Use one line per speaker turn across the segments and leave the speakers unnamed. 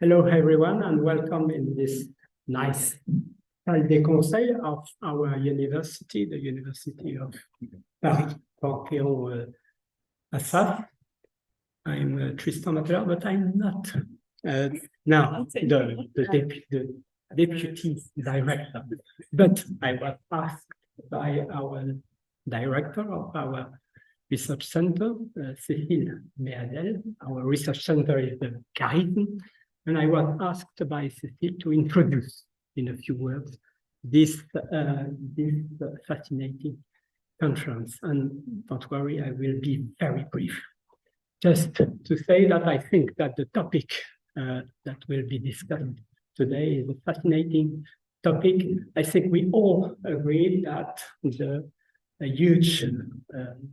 Hello, everyone, and welcome in this nice salle des conseils of our university, the University of Paris, Panthéon-Assas. I'm Tristan Mattelart, but I'm not now the deputy director. But I was asked by our director of our research center, Cécile Méadel. Our research center is the CARISM. And I was asked by Cécile to introduce, in a few words, this fascinating conference. And don't worry, I will be very brief. Just to say that I think that the topic that will be discussed today is a fascinating topic. I think we all agree that the huge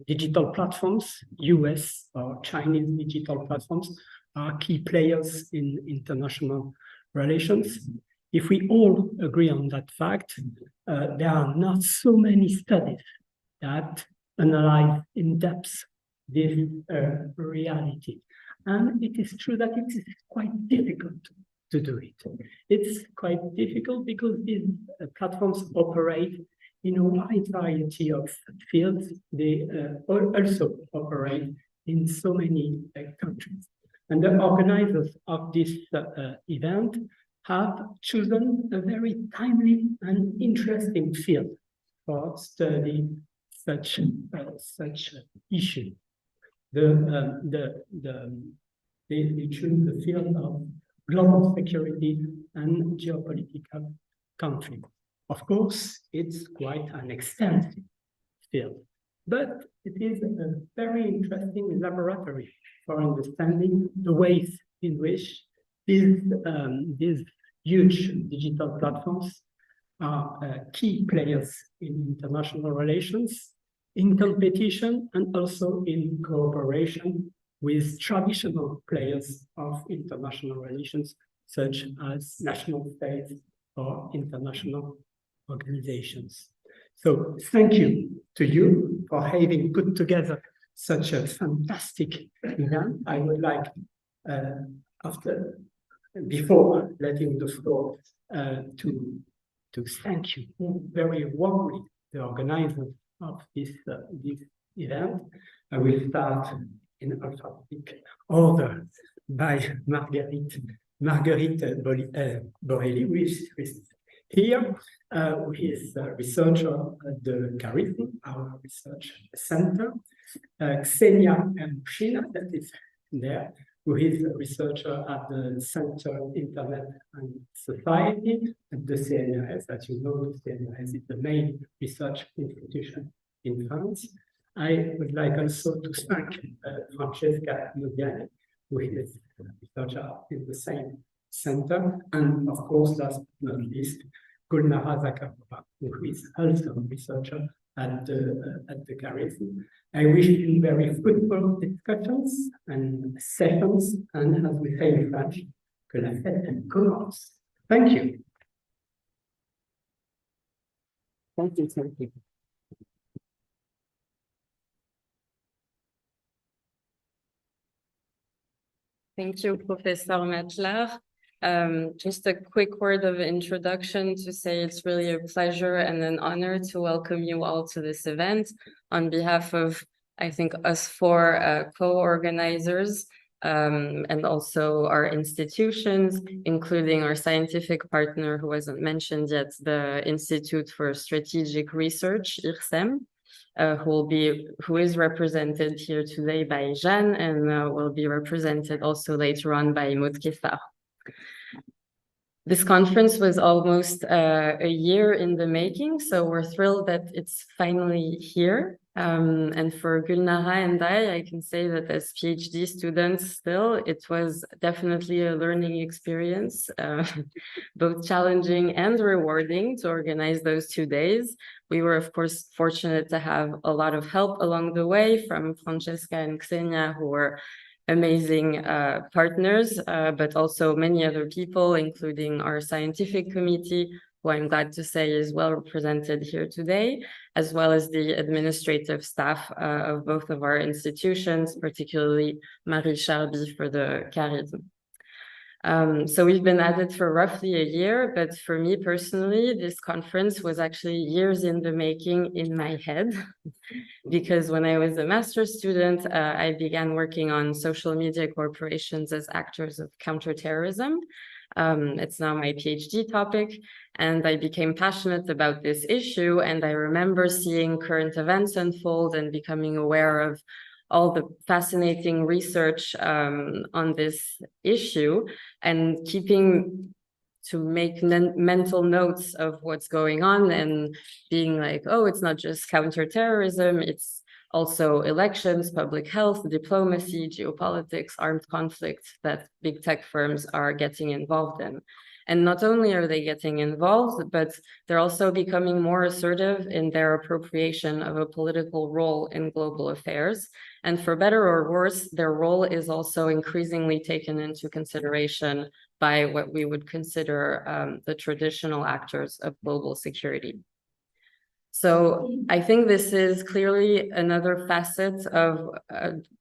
digital platforms, US or Chinese digital platforms, are key players in international relations. If we all agree on that fact, there are not so many studies that analyze in depth this reality. And it is true that it is quite difficult to do it. It's quite difficult because these platforms operate in a wide variety of fields. They also operate in so many countries. And the organizers of this event have chosen a very timely and interesting field for studying such issue. They choose the field of global security and geopolitical conflict. Of course, it's quite an extensive field, but it is a very interesting laboratory for understanding the ways in which these huge digital platforms are key players in international relations, in competition, and also in cooperation with traditional players of international relations, such as national states or international organizations. So thank you to you for having put together such a fantastic event. I would like, before letting the floor, to thank you very warmly, the organizers of this event. I will start in alphabetical order by Marguerite Borelli, who is here, who is a researcher at the CARISM, our research center. Ksenia Mshina, that is there, who is a researcher at the Center of Internet and Society at the CNRS. As you know, the CNRS is the main research institution in France. I would like also to thank Francesca Noviani, who is a researcher in the same center, and of course, last but not least, Gulnara Zakharova, who is also a researcher at the CARISM. I wish you very fruitful discussions and sessions, and as we say in French, que la fête commence. Thank you. Thank you.
Thank you, Professor Mattelart. Just a quick word of introduction to say it's really a pleasure and an honor to welcome you all to this event on behalf of, I think, us four co-organizers and also our institutions, including our scientific partner who wasn't mentioned yet, the Institute for Strategic Research, IRSEM, who is represented here today by Jeanne and will be represented also later on by Maud Kessar. This conference was almost a year in the making, so we're thrilled that it's finally here. And for Gulnara and I can say that as PhD students still, it was definitely a learning experience, both challenging and rewarding to organize those 2 days. We were, of course, fortunate to have a lot of help along the way from Francesca and Ksenia, who were amazing partners, but also many other people, including our scientific committee, who I'm glad to say is well represented here today, as well as the administrative staff of both of our institutions, particularly Marie Charby for the CARISM. So we've been at it for roughly a year, but for me personally, this conference was actually years in the making in my head. Because when I was a master's student, I began working on social media corporations as actors of counterterrorism. It's now my PhD topic, and I became passionate about this issue. And I remember seeing current events unfold and becoming aware of all the fascinating research on this issue, and keeping to make mental notes of what's going on, and being like, oh, it's not just counterterrorism, it's also elections, public health, diplomacy, geopolitics, armed conflict that big tech firms are getting involved in. And not only are they getting involved, but they're also becoming more assertive in their appropriation of a political role in global affairs. And for better or worse, their role is also increasingly taken into consideration by what we would consider the traditional actors of global security. So I think this is clearly another facet of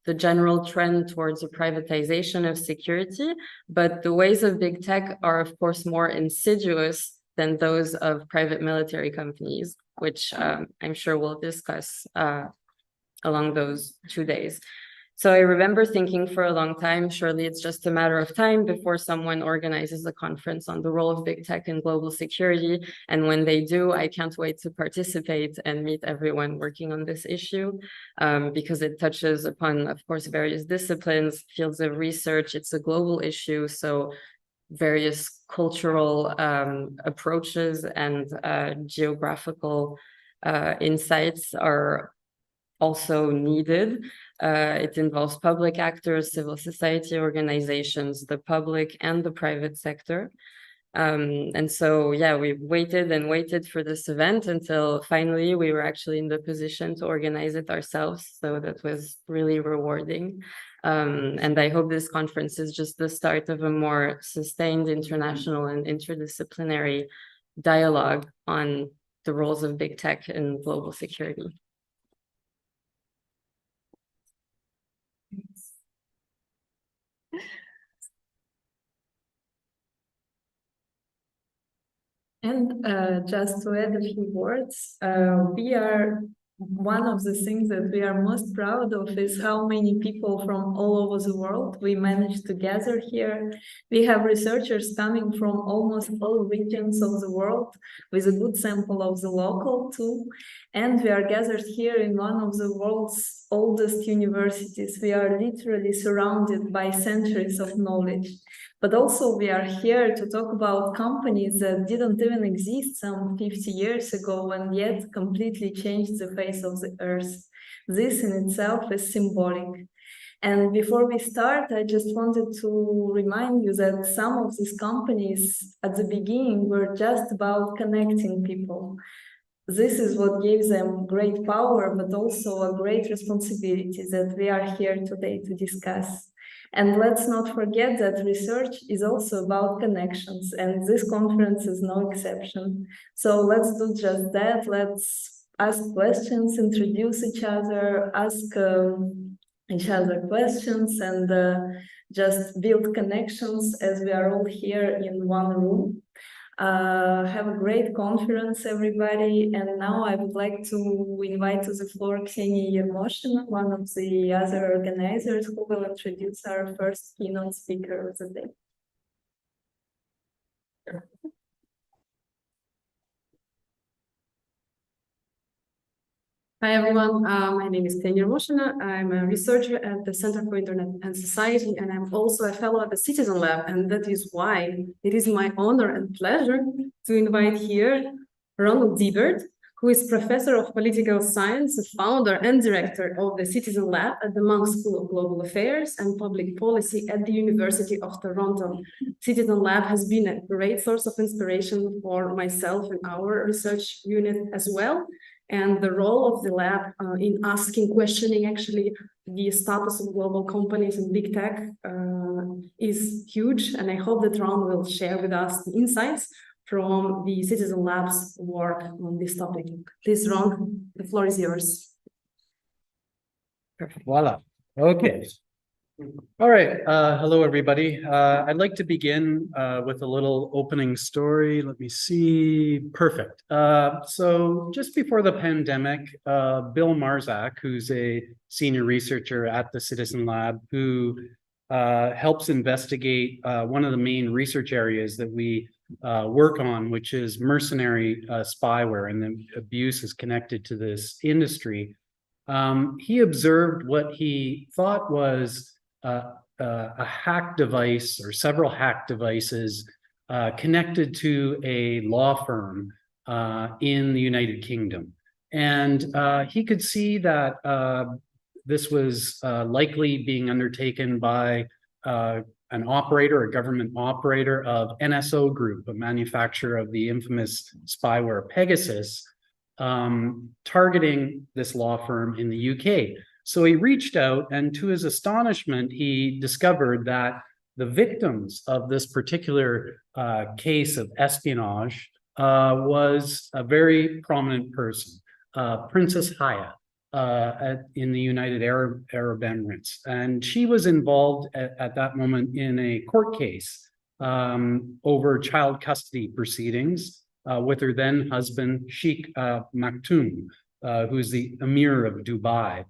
the general trend towards a privatization of security, but the ways of big tech are, of course, more insidious than those of private military companies, which I'm sure we'll discuss along those 2 days. So I remember thinking for a long time, surely it's just a matter of time before someone organizes a conference on the role of big tech in global security. And when they do, I can't wait to participate and meet everyone working on this issue, because it touches upon, of course, various disciplines, fields of research. It's a global issue, so various cultural approaches and geographical insights are also needed. It involves public actors, civil society organizations, the public and the private sector. And so, yeah, we waited and waited for this event until finally we were actually in the position to organize it ourselves. So that was really rewarding. And I hope this conference is just the start of a more sustained international and interdisciplinary dialogue on the roles of big tech in global security.
And just to add a few words, we are one of the things that we are most proud of is how many people from all over the world we managed to gather here. We have researchers coming from almost all regions of the world with a good sample of the local too. And we are gathered here in one of the world's oldest universities. We are literally surrounded by centuries of knowledge. But also we are here to talk about companies that didn't even exist some 50 years ago and yet completely changed the face of the earth. This in itself is symbolic. And before we start, I just wanted to remind you that some of these companies at the beginning were just about connecting people. This is what gives them great power, but also a great responsibility that we are here today to discuss. And let's not forget that research is also about connections, and this conference is no exception. So let's do just that. Let's ask questions, introduce each other, ask each other questions, and just build connections as we are all here in one room. Have a great conference, everybody. And now I would like to invite to the floor Ksenia Yermoshina, one of the other organizers, who will introduce our first keynote speaker of the day.
Hi, everyone. My name is Ksenia Yermoshina. I'm a researcher at the Center for Internet and Society, and I'm also a fellow at the Citizen Lab. And that is why it is my honor and pleasure to invite here Ronald Deibert, who is professor of political science, founder and director of the Citizen Lab at the Munk School of Global Affairs and Public Policy at the University of Toronto. Citizen Lab has been a great source of inspiration for myself and our research unit as well. And the role of the lab in questioning actually the status of global companies and big tech is huge. And I hope that Ron will share with us the insights from the Citizen Lab's work on this topic. Please, Ron, the floor is yours.
Voila. Okay. All right. Hello, everybody. I'd like to begin with a little opening story. Let me see. Perfect. So just before the pandemic, Bill Marzak, who's a senior researcher at the Citizen Lab, who helps investigate one of the main research areas that we work on, which is mercenary spyware and the abuses connected to this industry. He observed what he thought was a hack device or several hack devices connected to a law firm in the United Kingdom. And he could see that this was likely being undertaken by an operator, a government operator of NSO Group, a manufacturer of the infamous spyware Pegasus, targeting this law firm in the UK. So he reached out, and to his astonishment, he discovered that the victims of this particular case of espionage was a very prominent person, Princess Haya in the United Arab Emirates. And she was involved at that moment in a court case over child custody proceedings with her then husband, Sheikh Maktoum, who's the Emir of Dubai.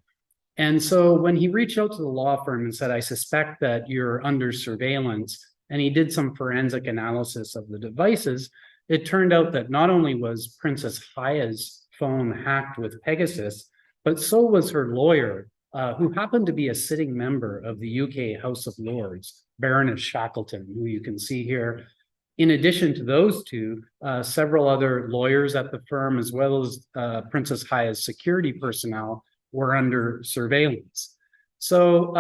And so when he reached out to the law firm and said, I suspect that you're under surveillance, and he did some forensic analysis of the devices, it turned out that not only was Princess Haya's phone hacked with Pegasus, but so was her lawyer, who happened to be a sitting member of the UK House of Lords, Baroness Shackleton, who you can see here. In addition to those two, several other lawyers at the firm, as well as Princess Haya's security personnel, were under surveillance. So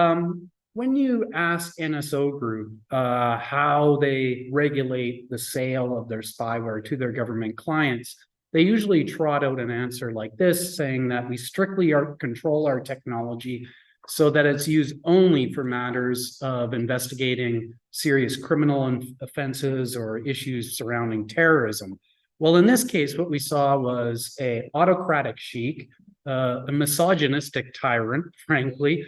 when you ask NSO Group how they regulate the sale of their spyware to their government clients, they usually trot out an answer like this, saying that we strictly control our technology so that it's used only for matters of investigating serious criminal offenses or issues surrounding terrorism. Well, in this case, what we saw was an autocratic sheik, a misogynistic tyrant, frankly,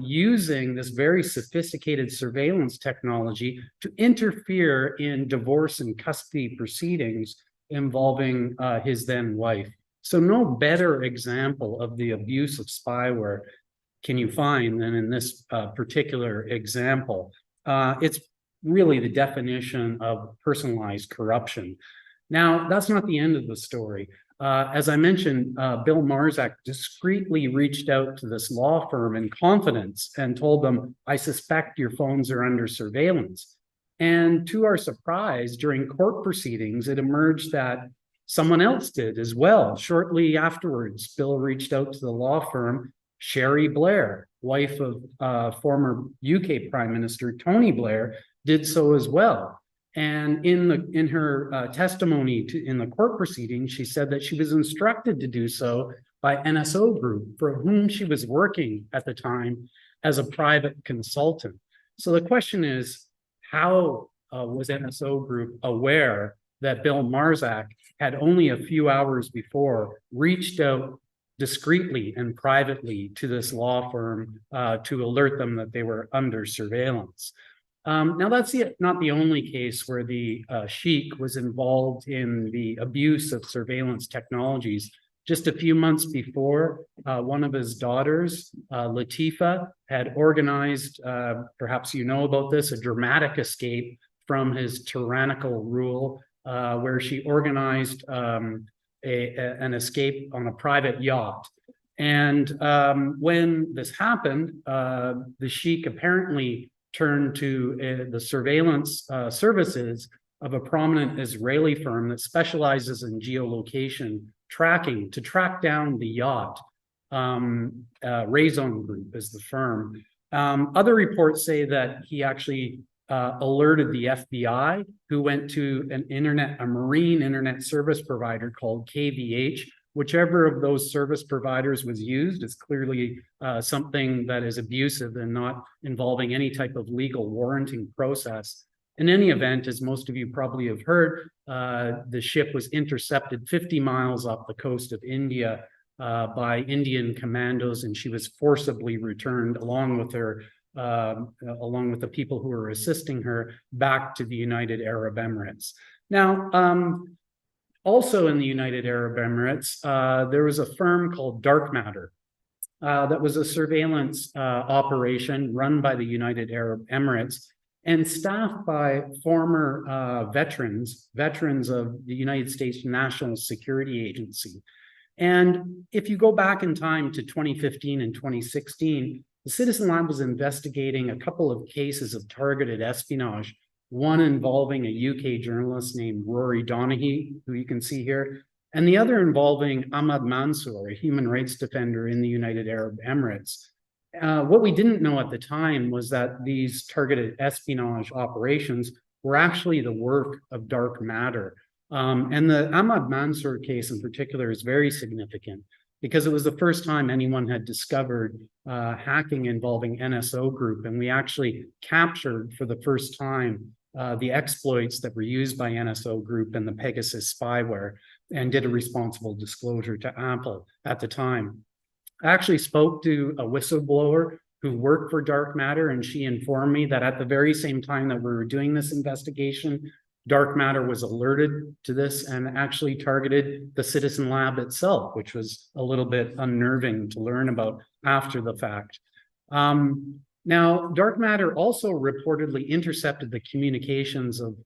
using this very sophisticated surveillance technology to interfere in divorce and custody proceedings involving his then wife. So no better example of the abuse of spyware can you find than in this particular example. It's really the definition of personalized corruption. Now, that's not the end of the story. As I mentioned, Bill Marzak discreetly reached out to this law firm in confidence and told them, I suspect your phones are under surveillance. And to our surprise, during court proceedings, it emerged that someone else did as well. Shortly afterwards, Bill reached out to the law firm, Sherry Blair, wife of former UK Prime Minister Tony Blair, did so as well. And in her testimony in the court proceedings, she said that she was instructed to do so by NSO Group, for whom she was working at the time as a private consultant. So the question is, how was NSO Group aware that Bill Marzak had only a few hours before reached out discreetly and privately to this law firm to alert them that they were under surveillance? Now, that's not the only case where the sheik was involved in the abuse of surveillance technologies. Just a few months before, one of his daughters, Latifa, had organized, perhaps you know about this, a dramatic escape from his tyrannical rule, where she organized an escape on a private yacht. And when this happened, the sheik apparently turned to the surveillance services of a prominent Israeli firm that specializes in geolocation tracking to track down the yacht. Raison Group is the firm. Other reports say that he actually alerted the FBI, who went to a marine internet service provider called KVH. Whichever of those service providers was used is clearly something that is abusive and not involving any type of legal warranting process. In any event, as most of you probably have heard, the ship was intercepted 50 miles off the coast of India by Indian commandos, and she was forcibly returned along with her along with the people who were assisting her, back to the United Arab Emirates. Now, also in the United Arab Emirates, there was a firm called Dark Matter that was a surveillance operation run by the United Arab Emirates and staffed by former veterans of the United States National Security Agency. And if you go back in time to 2015 and 2016, the Citizen Lab was investigating a couple of cases of targeted espionage, one involving a UK journalist named Rory Donaghy, who you can see here, and the other involving Ahmad Mansour, a human rights defender in the United Arab Emirates. What we didn't know at the time was that these targeted espionage operations were actually the work of Dark Matter. And the Ahmad Mansour case in particular is very significant because it was the first time anyone had discovered hacking involving NSO Group. And we actually captured for the first time the exploits that were used by NSO Group and the Pegasus spyware, and did a responsible disclosure to Apple at the time. I actually spoke to a whistleblower who worked for Dark Matter, and she informed me that at the very same time that we were doing this investigation, Dark Matter was alerted to this and actually targeted the Citizen Lab itself, which was a little bit unnerving to learn about after the fact. Now, Dark Matter also reportedly intercepted the communications of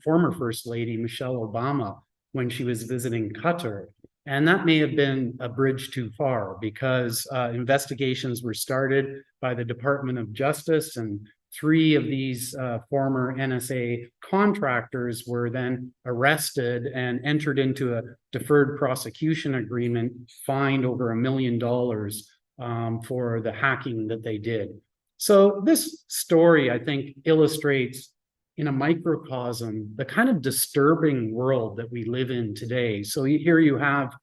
former First Lady Michelle Obama when she was visiting Qatar. And that may have been a bridge too far because investigations were started by the Department of Justice, and 3 of these former NSA contractors were then arrested and entered into a deferred prosecution agreement, fined over $1 million for the hacking that they did. So this story, I think, illustrates in a microcosm the kind of disturbing world that we live in today. So here you have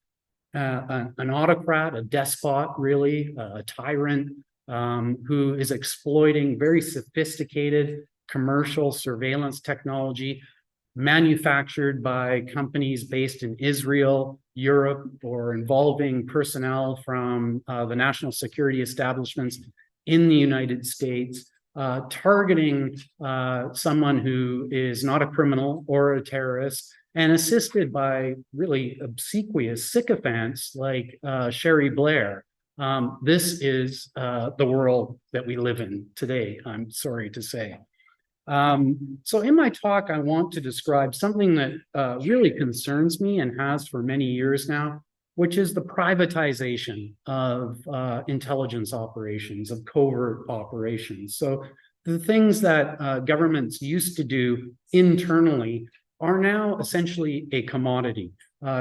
an autocrat, a despot, really, a tyrant, who is exploiting very sophisticated commercial surveillance technology manufactured by companies based in Israel, Europe, or involving personnel from the national security establishments in the United States, targeting someone who is not a criminal or a terrorist, and assisted by really obsequious sycophants like Sherry Blair. This is the world that we live in today, I'm sorry to say. So in my talk, I want to describe something that really concerns me and has for many years now, which is the privatization of intelligence operations, of covert operations. So the things that governments used to do internally are now essentially a commodity.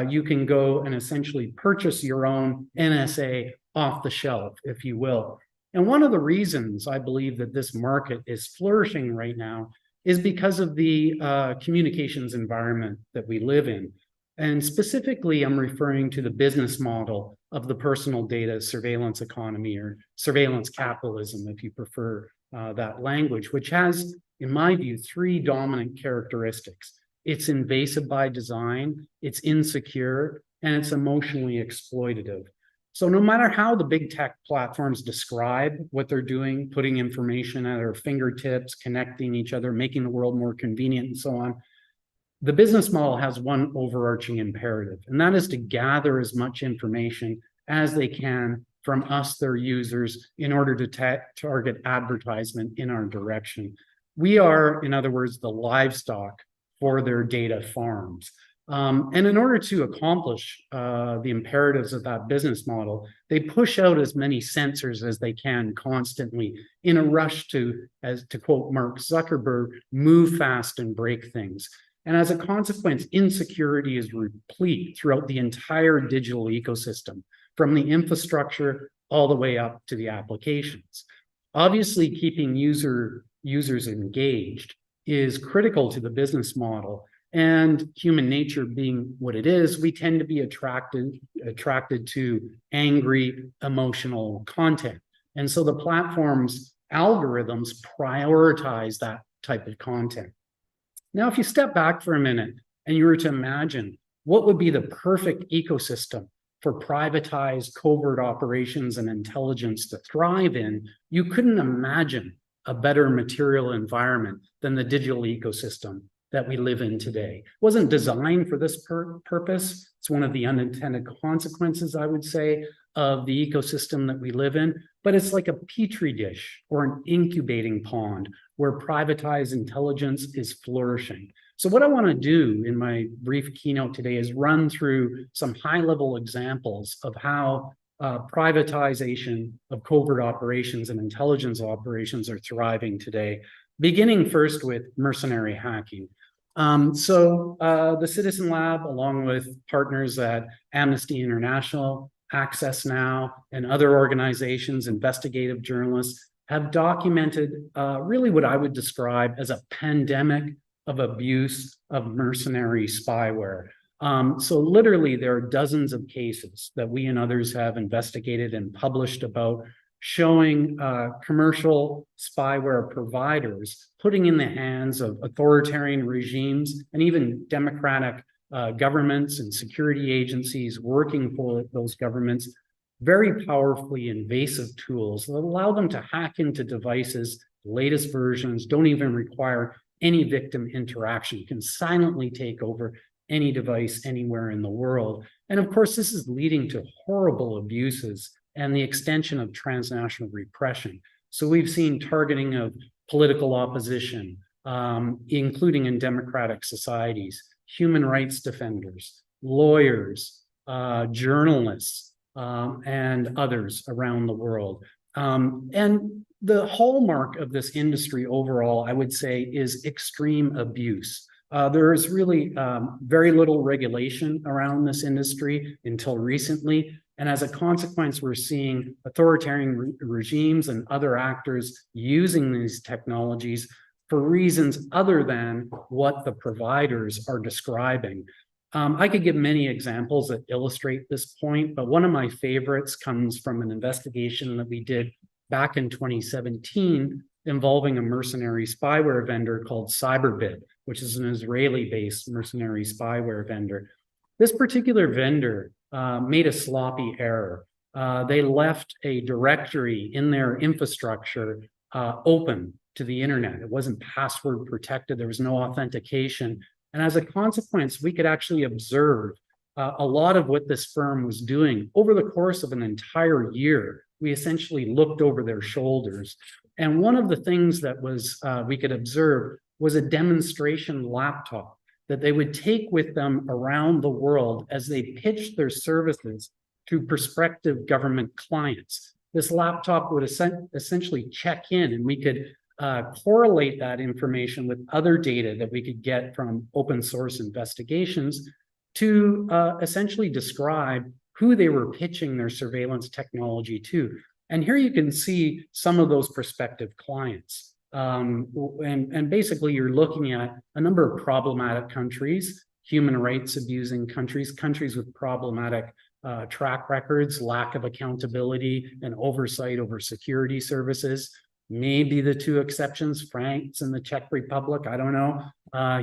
You can go and essentially purchase your own NSA off the shelf, if you will. And one of the reasons I believe that this market is flourishing right now is because of the communications environment that we live in. And specifically, I'm referring to the business model of the personal data surveillance economy, or surveillance capitalism, if you prefer that language, which has, in my view, 3 dominant characteristics. It's invasive by design, it's insecure, and it's emotionally exploitative. So no matter how the big tech platforms describe what they're doing, putting information at our fingertips, connecting each other, making the world more convenient, and so on, the business model has one overarching imperative, and that is to gather as much information as they can from us, their users, in order to target advertisement in our direction. We are, in other words, the livestock for their data farms. And in order to accomplish the imperatives of that business model, they push out as many sensors as they can constantly in a rush to, as to quote Mark Zuckerberg, move fast and break things. And as a consequence, insecurity is replete throughout the entire digital ecosystem, from the infrastructure all the way up to the applications. Obviously, keeping users engaged is critical to the business model. And human nature being what it is, we tend to be attracted to angry, emotional content. And so the platform's algorithms prioritize that type of content. Now, if you step back for a minute and you were to imagine what would be the perfect ecosystem for privatized covert operations and intelligence to thrive in, you couldn't imagine a better material environment than the digital ecosystem that we live in today. It wasn't designed for this purpose. It's one of the unintended consequences, I would say, of the ecosystem that we live in, but it's like a petri dish or an incubating pond where privatized intelligence is flourishing. So what I want to do in my brief keynote today is run through some high-level examples of how privatization of covert operations and intelligence operations are thriving today, beginning first with mercenary hacking. The Citizen Lab, along with partners at Amnesty International, Access Now, and other organizations, investigative journalists, have documented really what I would describe as a pandemic of abuse of mercenary spyware. So literally, there are dozens of cases that we and others have investigated and published about showing commercial spyware providers putting in the hands of authoritarian regimes and even democratic governments and security agencies working for those governments, very powerfully invasive tools that allow them to hack into devices. The latest versions don't even require any victim interaction. You can silently take over any device anywhere in the world. And of course, this is leading to horrible abuses and the extension of transnational repression. So we've seen targeting of political opposition, including in democratic societies, human rights defenders, lawyers, journalists, and others around the world. And the hallmark of this industry overall, I would say, is extreme abuse. There is really very little regulation around this industry until recently. And as a consequence, we're seeing authoritarian regimes and other actors using these technologies for reasons other than what the providers are describing. I could give many examples that illustrate this point, but one of my favorites comes from an investigation that we did back in 2017 involving a mercenary spyware vendor called Cyberbit, which is an Israeli-based mercenary spyware vendor. This particular vendor made a sloppy error. They left a directory in their infrastructure open to the internet. It wasn't password protected. There was no authentication. And as a consequence, we could actually observe a lot of what this firm was doing over the course of an entire year. We essentially looked over their shoulders. And one of the things that was we could observe was a demonstration laptop that they would take with them around the world as they pitched their services to prospective government clients. This laptop would essentially check in, and we could correlate that information with other data that we could get from open source investigations to essentially describe who they were pitching their surveillance technology to. And here you can see some of those prospective clients. And basically, you're looking at a number of problematic countries, human rights abusing countries, countries with problematic track records, lack of accountability and oversight over security services. Maybe the two exceptions, France and the Czech Republic, I don't know.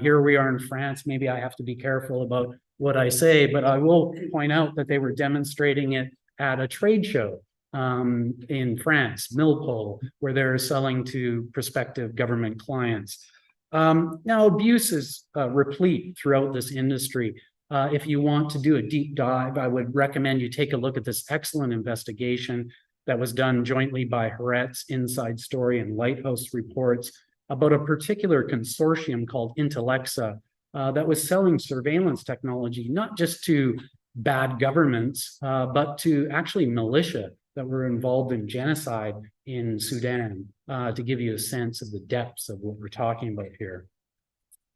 Here we are in France. Maybe I have to be careful about what I say, but I will point out that they were demonstrating it at a trade show in France, Milpol, where they're selling to prospective government clients. Now, abuse is replete throughout this industry. If you want to do a deep dive, I would recommend you take a look at this excellent investigation that was done jointly by Haaretz, Inside Story, and Lighthouse Reports about a particular consortium called Intellexa that was selling surveillance technology, not just to bad governments, but to actually militia that were involved in genocide in Sudan, to give you a sense of the depths of what we're talking about here.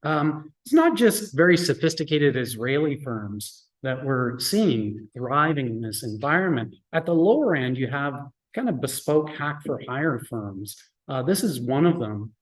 It's not just very sophisticated Israeli firms that we're seeing thriving in this environment. At the lower end, you have kind of bespoke hack-for-hire firms. This is one of them.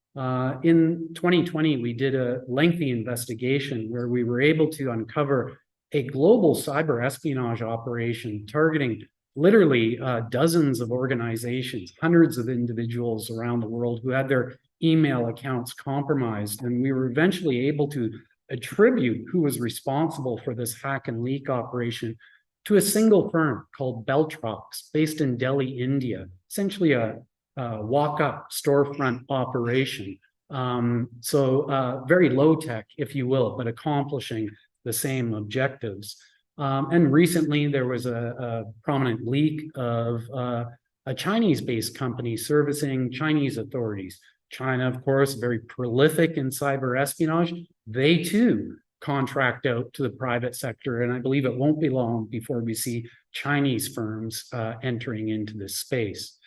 In 2020, we did a lengthy investigation where we were able to uncover a global cyber espionage operation targeting literally dozens of organizations, hundreds of individuals around the world who had their email accounts compromised. And we were eventually able to attribute who was responsible for this hack and leak operation to a single firm called Beltrox, based in Delhi, India, essentially a walk-up storefront operation. Very low tech, if you will, but accomplishing the same objectives. And recently there was a prominent leak of a Chinese-based company servicing Chinese authorities. China, of course, very prolific in cyber espionage. They too contract out to the private sector, and I believe it won't be long before we see Chinese firms entering into this space.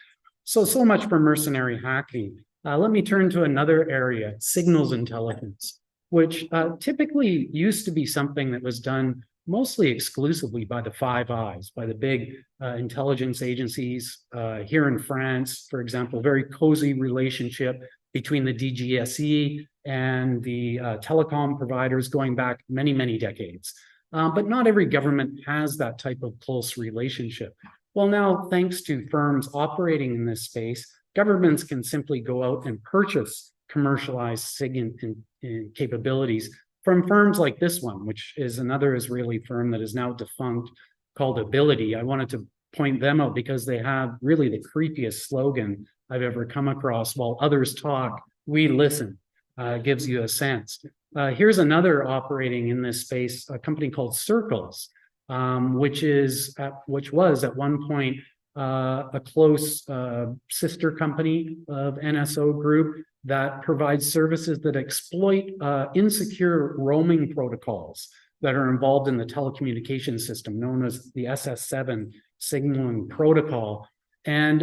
So much for mercenary hacking. Let me turn to another area, signals intelligence, which typically used to be something that was done mostly exclusively by the Five Eyes, by the big intelligence agencies here in France, for example, very cozy relationship between the DGSE and the telecom providers going back many, many decades. But not every government has that type of close relationship. Well, now, thanks to firms operating in this space, governments can simply go out and purchase commercialized SIG capabilities from firms like this one, which is another Israeli firm that is now defunct called Ability. I wanted to point them out because they have really the creepiest slogan I've ever come across. While others talk, we listen. Gives you a sense. Here's another operating in this space, a company called Circles, which was at one point a close sister company of NSO Group that provides services that exploit insecure roaming protocols that are involved in the telecommunication system known as the SS7 signaling protocol. And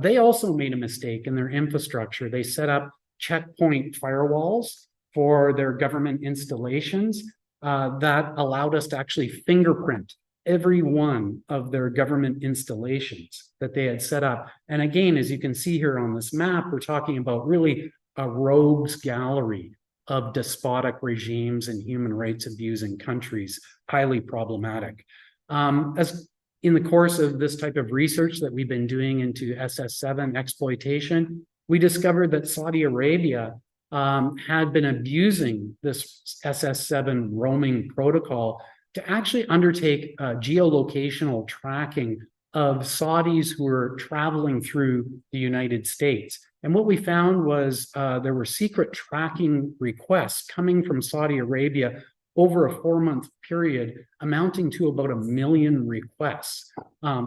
they also made a mistake in their infrastructure. They set up checkpoint firewalls for their government installations that allowed us to actually fingerprint every one of their government installations that they had set up. And again, as you can see here on this map, we're talking about really a rogues gallery of despotic regimes and human rights abusing countries, highly problematic. As in the course of this type of research that we've been doing into SS7 exploitation, we discovered that Saudi Arabia had been abusing this SS7 roaming protocol to actually undertake geolocational tracking of Saudis who were traveling through the United States. And what we found was there were secret tracking requests coming from Saudi Arabia over a 4-month period, amounting to about 1 million requests.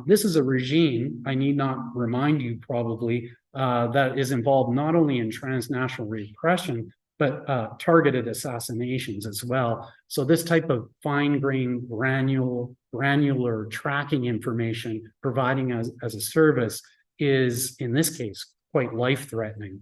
This is a regime, I need not remind you probably, that is involved not only in transnational repression, but targeted assassinations as well. So this type of fine-grained, granular tracking information providing as a service is, in this case, quite life-threatening.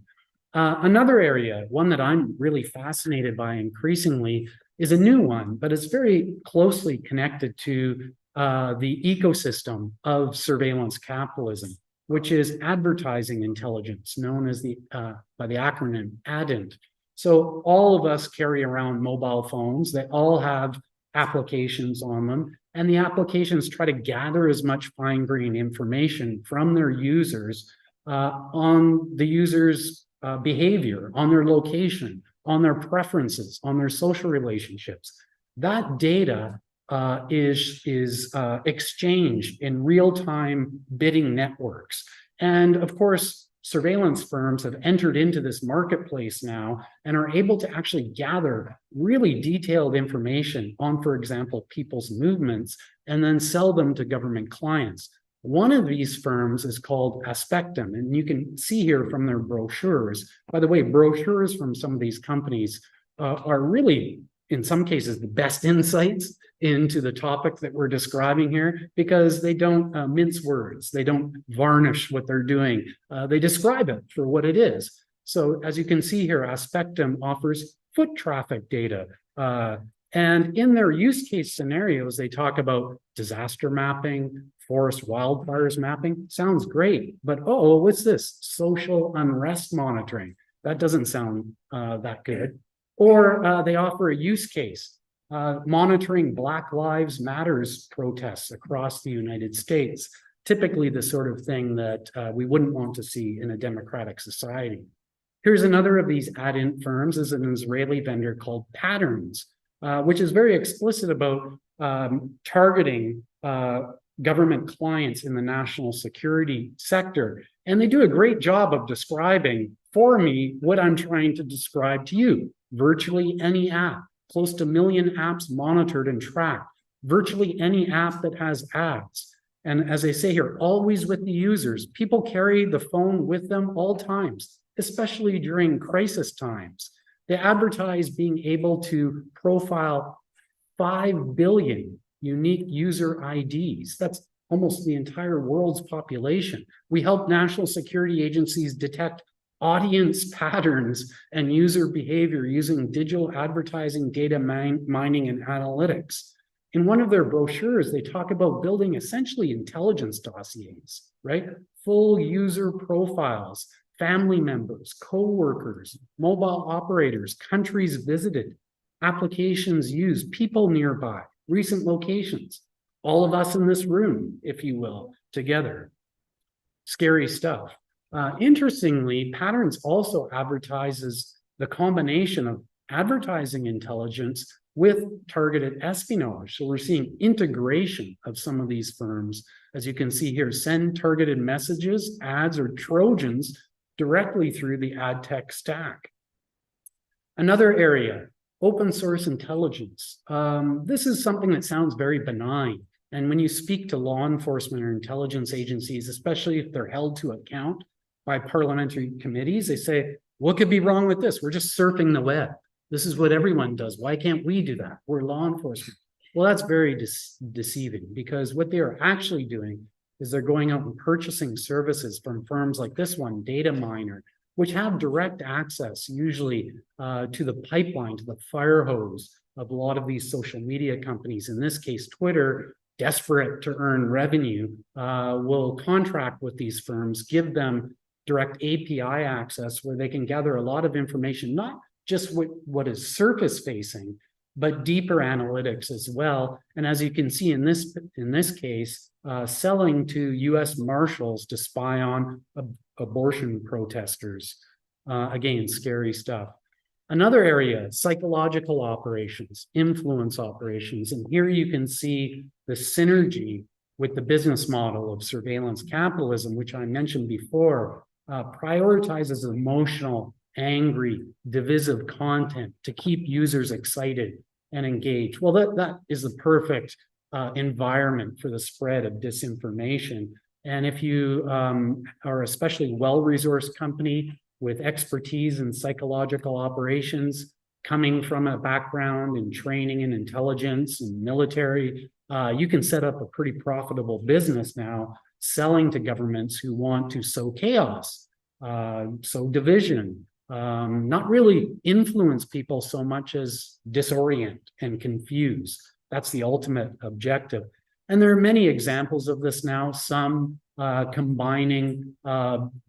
Another area, one that I'm really fascinated by increasingly, is a new one, but it's very closely connected to the ecosystem of surveillance capitalism, which is advertising intelligence, known as by the acronym ADINT. So all of us carry around mobile phones. They all have applications on them, and the applications try to gather as much fine-grained information from their users on the user's behavior, on their location, on their preferences, on their social relationships. That data is exchanged in real-time bidding networks. And of course, surveillance firms have entered into this marketplace now and are able to actually gather really detailed information on, for example, people's movements, and then sell them to government clients. One of these firms is called Aspectum, and you can see here from their brochures. By the way, brochures from some of these companies are really, in some cases, the best insights into the topic that we're describing here, because they don't mince words. They don't varnish what they're doing. They describe it for what it is. So as you can see here, Aspectum offers foot traffic data. And in their use case scenarios, they talk about disaster mapping, forest wildfires mapping. Sounds great, but oh, what's this? Social unrest monitoring. That doesn't sound that good. Or they offer a use case, monitoring Black Lives Matters protests across the United States, typically the sort of thing that we wouldn't want to see in a democratic society. Here's another of these ADINT firms, is an Israeli vendor called Patterns, which is very explicit about targeting government clients in the national security sector. And they do a great job of describing for me what I'm trying to describe to you. Virtually any app, close to 1 million apps monitored and tracked, virtually any app that has ads. And as I say here, always with the users. People carry the phone with them all times, especially during crisis times. They advertise being able to profile 5 billion unique user IDs. That's almost the entire world's population. We help national security agencies detect audience patterns and user behavior using digital advertising, data mining, and analytics. In one of their brochures, they talk about building essentially intelligence dossiers, right? Full user profiles, family members, co-workers, mobile operators, countries visited, applications used, people nearby, recent locations, all of us in this room, if you will, together. Scary stuff. Interestingly, Patterns also advertises the combination of advertising intelligence with targeted espionage. So we're seeing integration of some of these firms. As you can see here, send targeted messages, ads, or Trojans directly through the ad tech stack. Another area, open source intelligence. This is something that sounds very benign. And when you speak to law enforcement or intelligence agencies, especially if they're held to account by parliamentary committees, they say, what could be wrong with this? We're just surfing the web. This is what everyone does. Why can't we do that? We're law enforcement. Well, that's very deceiving, because what they are actually doing is they're going out and purchasing services from firms like this one, Data Miner, which have direct access usually to the pipeline, to the fire hose of a lot of these social media companies. In this case, Twitter, desperate to earn revenue, will contract with these firms, give them direct API access where they can gather a lot of information, not just what is surface facing, but deeper analytics as well. And as you can see in this case, selling to US Marshals to spy on abortion protesters. Again, scary stuff. Another area, psychological operations, influence operations. And here you can see the synergy with the business model of surveillance capitalism, which I mentioned before, prioritizes emotional, angry, divisive content to keep users excited and engaged. Well, that is the perfect environment for the spread of disinformation. And if you are especially well-resourced company with expertise in psychological operations, coming from a background in training and intelligence and military, you can set up a pretty profitable business now, selling to governments who want to sow chaos, sow division, not really influence people so much as disorient and confuse. That's the ultimate objective. And there are many examples of this now, some combining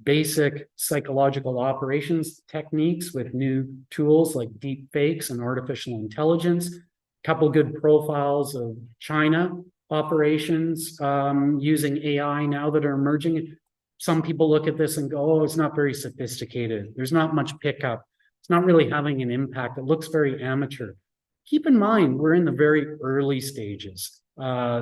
basic psychological operations techniques with new tools like deep fakes and artificial intelligence. A couple good profiles of China operations using AI now that are emerging. Some people look at this and go, oh, it's not very sophisticated. There's not much pickup. It's not really having an impact. It looks very amateur. Keep in mind, we're in the very early stages.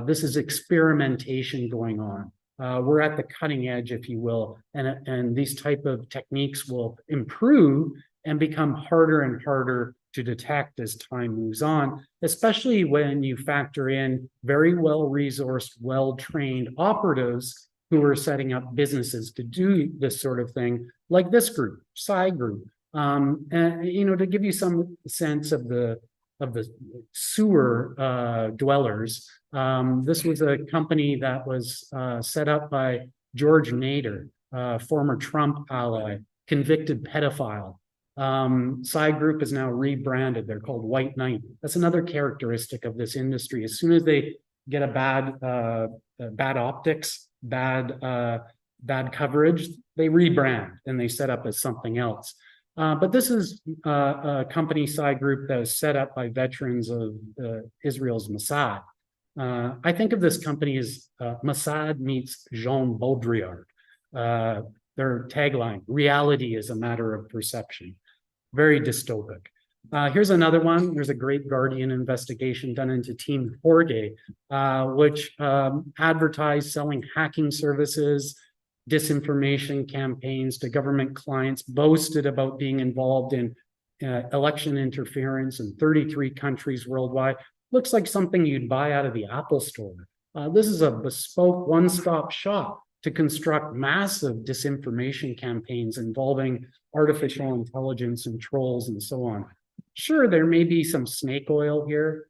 This is experimentation going on. We're at the cutting edge, if you will, and these type of techniques will improve and become harder and harder to detect as time moves on, especially when you factor in very well-resourced, well-trained operatives who are setting up businesses to do this sort of thing, like this group, Psi Group. And to give you some sense of the sewer dwellers, this was a company that was set up by George Nader, former Trump ally, convicted pedophile. Psi Group is now rebranded. They're called White Knight. That's another characteristic of this industry. As soon as they get a bad optics, bad coverage, they rebrand and they set up as something else. But this is a company, Psi Group, that was set up by veterans of Israel's Mossad. I think of this company as Mossad meets Jean Baudrillard. Their tagline, reality is a matter of perception. Very dystopic. Here's another one. There's a great Guardian investigation done into Team Jorge, which advertised selling hacking services, disinformation campaigns to government clients, boasted about being involved in election interference in 33 countries worldwide. Looks like something you'd buy out of the Apple store. This is a bespoke one-stop shop to construct massive disinformation campaigns involving artificial intelligence and trolls and so on. Sure, there may be some snake oil here,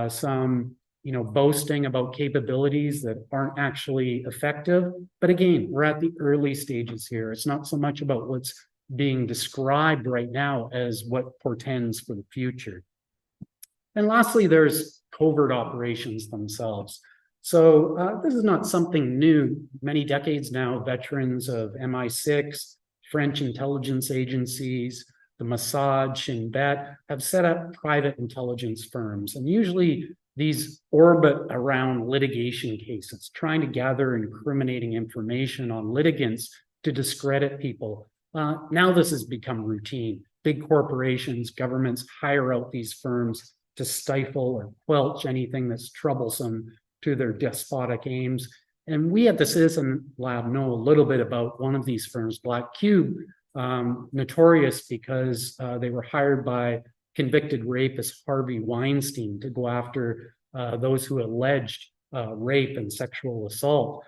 some boasting about capabilities that aren't actually effective. But again, we're at the early stages here. It's not so much about what's being described right now as what portends for the future. And lastly, there's covert operations themselves. So this is not something new. Many decades now, veterans of MI6, French intelligence agencies, the Mossad, Shin Bet have set up private intelligence firms. And usually these orbit around litigation cases, trying to gather incriminating information on litigants to discredit people. Now this has become routine. Big corporations, governments hire out these firms to stifle or quelch anything that's troublesome to their despotic aims. And we at the Citizen Lab know a little bit about one of these firms, Black Cube, notorious because they were hired by convicted rapist Harvey Weinstein to go after those who alleged rape and sexual assault.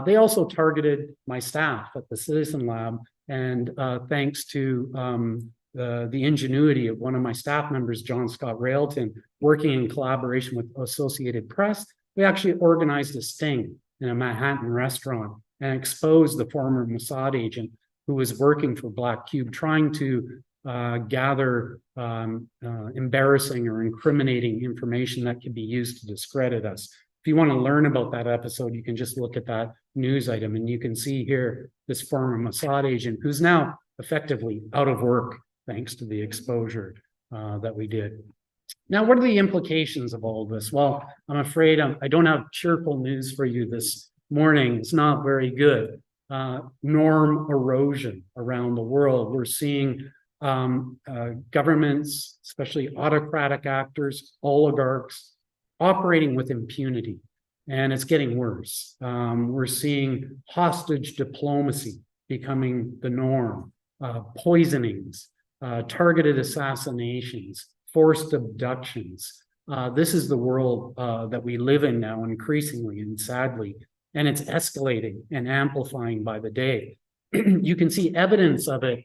They also targeted my staff at the Citizen Lab, and thanks to the ingenuity of one of my staff members, John Scott Railton, working in collaboration with Associated Press, we actually organized a sting in a Manhattan restaurant and exposed the former Mossad agent who was working for Black Cube, trying to gather embarrassing or incriminating information that could be used to discredit us. If you want to learn about that episode, you can just look at that news item, and you can see here this former Mossad agent who's now effectively out of work thanks to the exposure that we did. Now, what are the implications of all this? Well, I'm afraid I don't have cheerful news for you this morning. It's not very good. Norm erosion around the world. We're seeing governments, especially autocratic actors, oligarchs, operating with impunity, and it's getting worse. We're seeing hostage diplomacy becoming the norm, poisonings, targeted assassinations, forced abductions. This is the world that we live in now, increasingly and sadly, and it's escalating and amplifying by the day. You can see evidence of it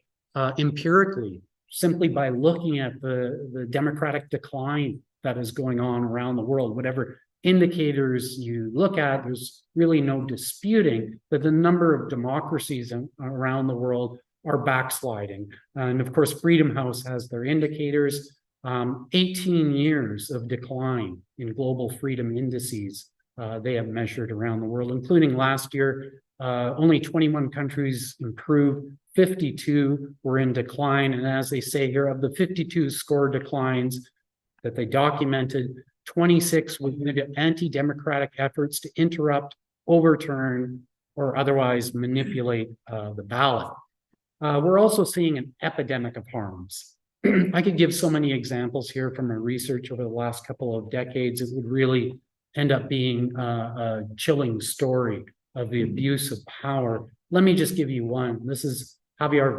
empirically, simply by looking at the democratic decline that is going on around the world. Whatever indicators you look at, there's really no disputing that the number of democracies around the world are backsliding. And of course, Freedom House has their indicators. 18 years of decline in global freedom indices they have measured around the world, including last year. Only 21 countries improved, 52 were in decline. And as they say here, of the 52 score declines that they documented, 26 were due to anti-democratic efforts to interrupt, overturn, or otherwise manipulate the ballot. We're also seeing an epidemic of harms. I could give so many examples here from my research over the last couple of decades. It would really end up being a chilling story of the abuse of power. Let me just give you one. This is Javier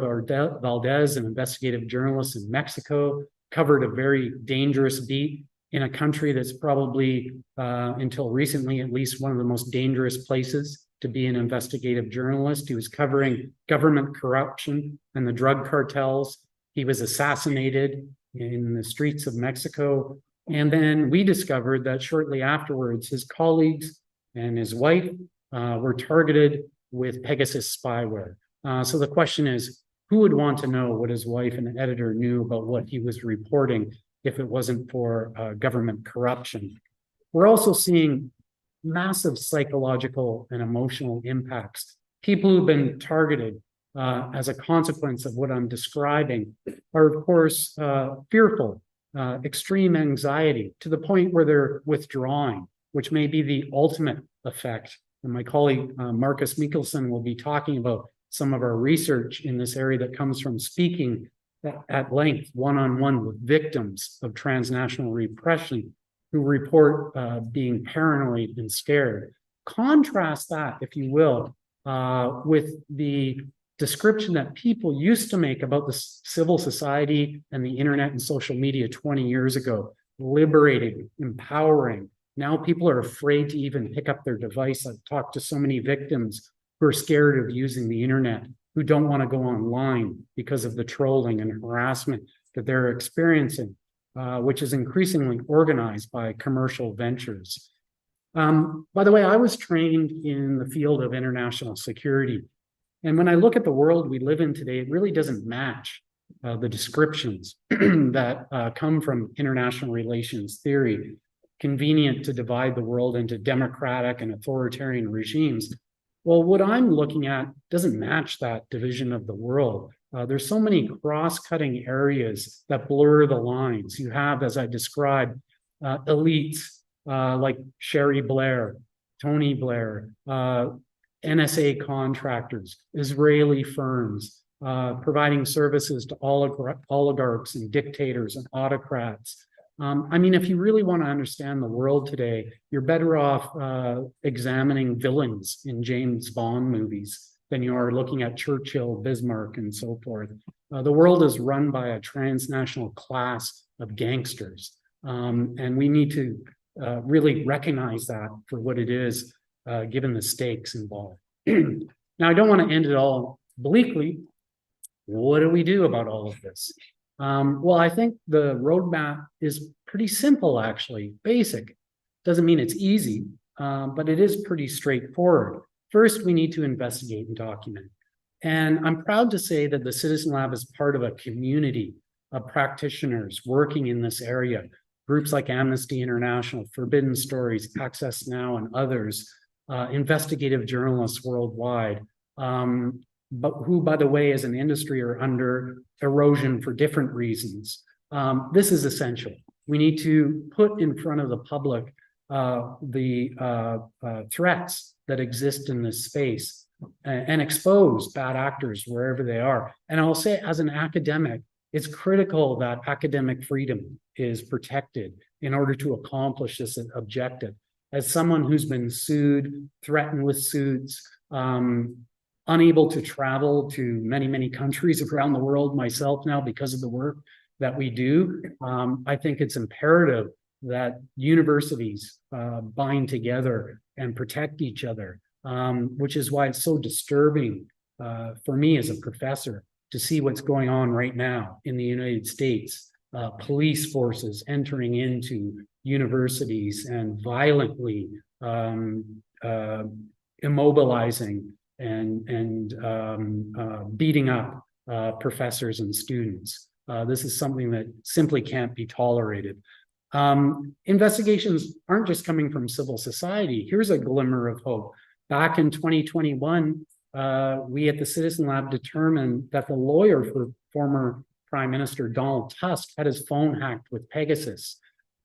Valdez, an investigative journalist in Mexico, covered a very dangerous beat in a country that's probably, until recently, at least one of the most dangerous places to be an investigative journalist. He was covering government corruption and the drug cartels. He was assassinated in the streets of Mexico. And then we discovered that shortly afterwards, his colleagues and his wife were targeted with Pegasus spyware. So the question is, who would want to know what his wife and editor knew about what he was reporting if it wasn't for government corruption? We're also seeing massive psychological and emotional impacts. People who've been targeted as a consequence of what I'm describing are, of course, fearful, extreme anxiety, to the point where they're withdrawing, which may be the ultimate effect. And my colleague, Marcus Mikkelsen, will be talking about some of our research in this area that comes from speaking at length, one-on-one with victims of transnational repression who report being paranoid and scared. Contrast that, if you will, with the description that people used to make about the civil society and the internet and social media 20 years ago. Liberating, empowering. Now people are afraid to even pick up their device. I've talked to so many victims who are scared of using the internet, who don't want to go online because of the trolling and harassment that they're experiencing, which is increasingly organized by commercial ventures. By the way, I was trained in the field of international security. And when I look at the world we live in today, it really doesn't match the descriptions that come from international relations theory, convenient to divide the world into democratic and authoritarian regimes. Well, what I'm looking at doesn't match that division of the world. There's so many cross-cutting areas that blur the lines. You have, as I described, elites like Sherry Blair, Tony Blair, NSA contractors, Israeli firms, providing services to oligarchs and dictators and autocrats. I mean, if you really want to understand the world today, you're better off examining villains in James Bond movies than you are looking at Churchill, Bismarck, and so forth. The world is run by a transnational class of gangsters, and we need to really recognize that for what it is, given the stakes involved. Now, I don't want to end it all bleakly. What do we do about all of this? Well, I think the roadmap is pretty simple, actually, basic. Doesn't mean it's easy, but it is pretty straightforward. First, we need to investigate and document. And I'm proud to say that the Citizen Lab is part of a community of practitioners working in this area. Groups like Amnesty International, Forbidden Stories, Access Now, and others, investigative journalists worldwide, but who, by the way, as an industry are under erosion for different reasons. This is essential. We need to put in front of the public the threats that exist in this space and expose bad actors wherever they are. And I'll say, as an academic, it's critical that academic freedom is protected in order to accomplish this objective. As someone who's been sued, threatened with suits, unable to travel to many, many countries around the world myself now because of the work that we do, I think it's imperative that universities bind together and protect each other, which is why it's so disturbing for me as a professor to see what's going on right now in the United States, police forces entering into universities and violently immobilizing and beating up professors and students. This is something that simply can't be tolerated. Investigations aren't just coming from civil society. Here's a glimmer of hope. Back in 2021, we at the Citizen Lab determined that the lawyer for former Prime Minister Donald Tusk had his phone hacked with Pegasus.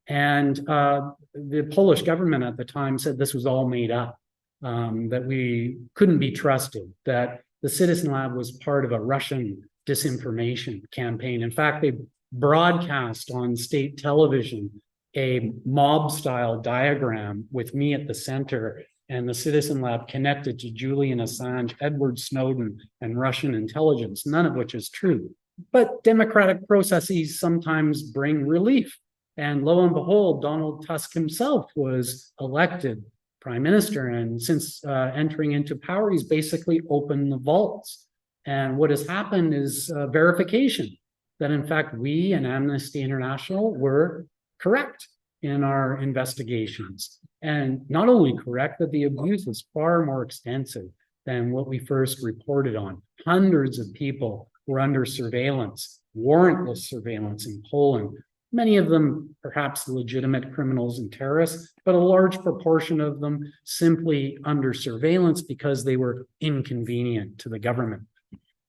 And the Polish government at the time said this was all made up, that we couldn't be trusted, that the Citizen Lab was part of a Russian disinformation campaign. In fact, they broadcast on state television a mob-style diagram with me at the center and the Citizen Lab connected to Julian Assange, Edward Snowden, and Russian intelligence, none of which is true. But democratic processes sometimes bring relief. And lo and behold, Donald Tusk himself was elected prime minister. And since entering into power, he's basically opened the vaults. And what has happened is verification that, in fact, we and Amnesty International were correct in our investigations. And not only correct, that the abuse is far more extensive than what we first reported on. Hundreds of people were under surveillance, warrantless surveillance in Poland. Many of them perhaps legitimate criminals and terrorists, but a large proportion of them simply under surveillance because they were inconvenient to the government.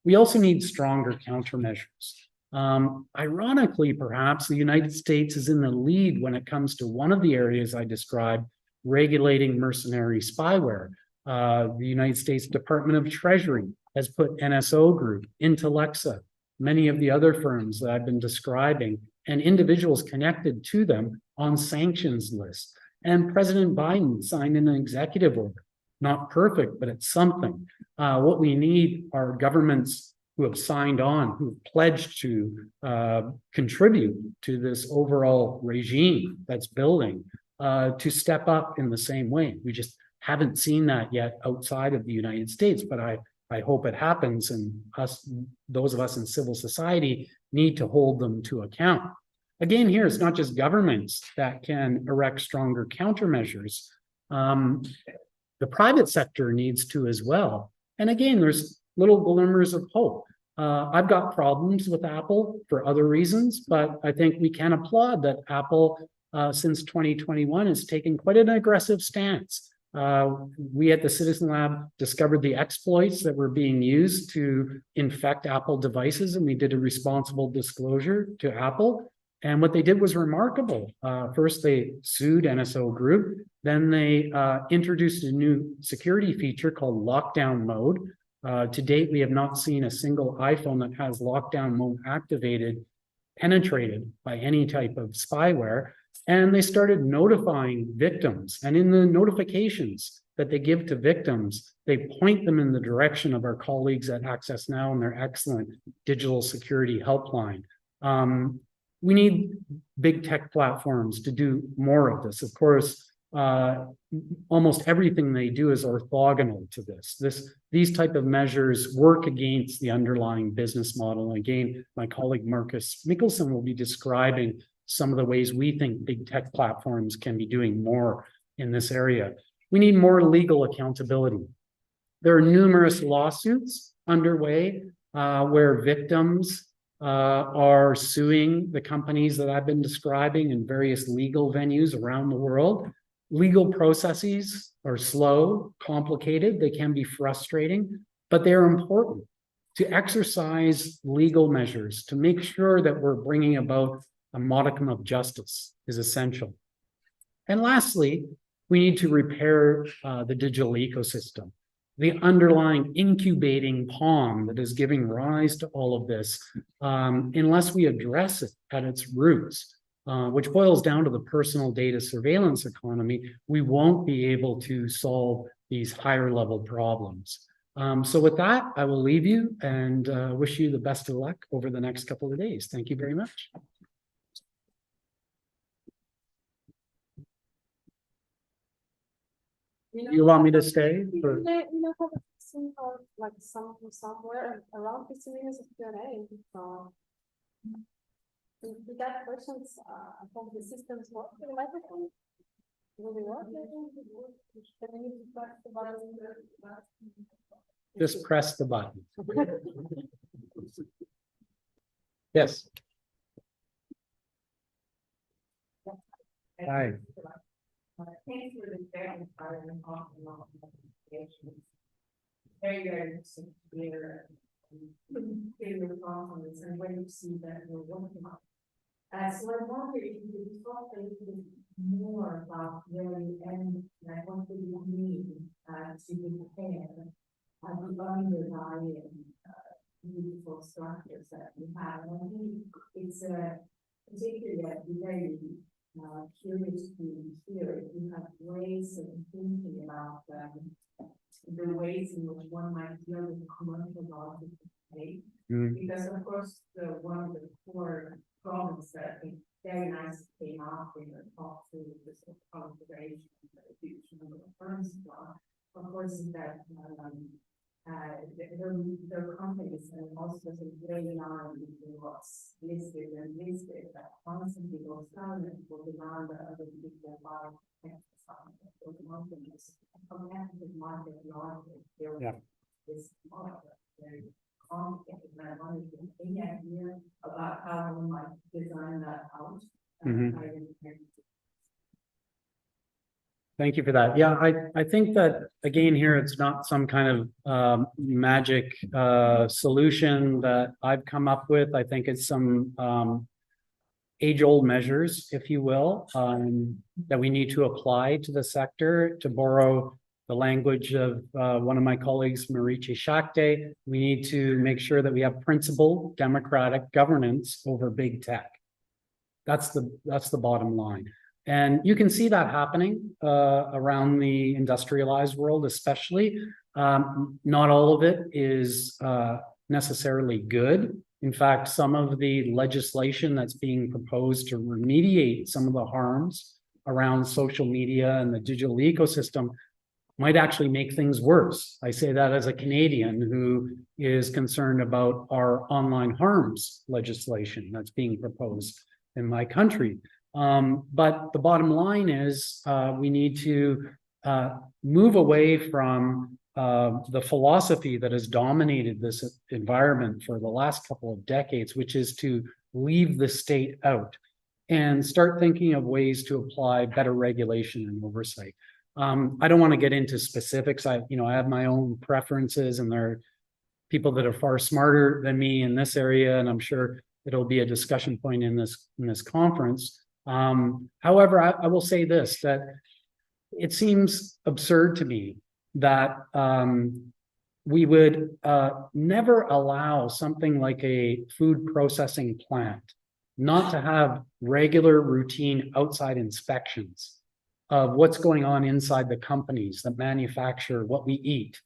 We also need stronger countermeasures. Ironically, perhaps, the United States is in the lead when it comes to one of the areas I described, regulating mercenary spyware. The United States Department of Treasury has put NSO Group, Intellexa, many of the other firms that I've been describing, and individuals connected to them on sanctions lists. And President Biden signed an executive order. Not perfect, but it's something. What we need are governments who have signed on, who have pledged to contribute to this overall regime that's building, to step up in the same way. We just haven't seen that yet outside of the United States, but I hope it happens, and those of us in civil society need to hold them to account. Again, here, it's not just governments that can erect stronger countermeasures. The private sector needs to as well. And again, there's little glimmers of hope. I've got problems with Apple for other reasons, but I think we can applaud that Apple, since 2021, has taken quite an aggressive stance. We at the Citizen Lab discovered the exploits that were being used to infect Apple devices, and we did a responsible disclosure to Apple. And what they did was remarkable. First, they sued NSO Group. Then they introduced a new security feature called lockdown mode. To date, we have not seen a single iPhone that has lockdown mode activated, penetrated by any type of spyware. And they started notifying victims. And in the notifications that they give to victims, they point them in the direction of our colleagues at Access Now and their excellent digital security helpline. We need big tech platforms to do more of this. Of course, almost everything they do is orthogonal to this. These type of measures work against the underlying business model. Again, my colleague Marcus Mikkelsen will be describing some of the ways we think big tech platforms can be doing more in this area. We need more legal accountability. There are numerous lawsuits underway where victims are suing the companies that I've been describing in various legal venues around the world. Legal processes are slow, complicated, they can be frustrating, but they're important. To exercise legal measures, to make sure that we're bringing about a modicum of justice is essential. And lastly, we need to repair the digital ecosystem. The underlying incubating pond that is giving rise to all of this, unless we address it at its roots, which boils down to the personal data surveillance economy, we won't be able to solve these higher level problems. So with that, I will leave you and wish you the best of luck over the next couple of days. Thank you very much. You want me to stay? Or?
Like some from somewhere around 15 minutes of Q&A. So we got questions from the systems work for the microphone. Will they work?
Just press the button. Yes. Hi.
Thanks for the very inspiring talk and all the presentations. Very, very interesting to hear your thoughts on this and where you see that you're working on. So I wonder if you could talk a little bit more about where you end, like what do you need to prepare the underlying beautiful structures that you have. And I think it's particularly very curious to hear if you have ways of thinking about the ways in which one might deal with commercial logic today. Because of course one of the core problems that I think very nice came out in the talk through this configuration and the huge number of firms as well, of course, is that there are companies and also the very large what's listed and listed that constantly goes down and will demand that other people buy competitive market logic. This model very complicated. And I wanted to get any idea about how one might design that out.
Thank you for that. Yeah, I think that, again, here, it's not some kind of magic solution that I've come up with. I think it's some age-old measures, if you will, that we need to apply to the sector. To borrow the language of one of my colleagues, Marguerite Shakte, we need to make sure that we have principled democratic governance over big tech. That's the bottom line. And you can see that happening around the industrialized world, especially. Not all of it is necessarily good. In fact, some of the legislation that's being proposed to remediate some of the harms around social media and the digital ecosystem might actually make things worse. I say that as a Canadian who is concerned about our online harms legislation that's being proposed in my country. But the bottom line is we need to move away from the philosophy that has dominated this environment for the last couple of decades, which is to leave the state out and start thinking of ways to apply better regulation and oversight. I don't want to get into specifics. I have my own preferences, and there are people that are far smarter than me in this area, and I'm sure it'll be a discussion point in this conference. However, I will say this, that it seems absurd to me that we would never allow something like a food processing plant not to have regular routine outside inspections of what's going on inside the companies that manufacture what we eat.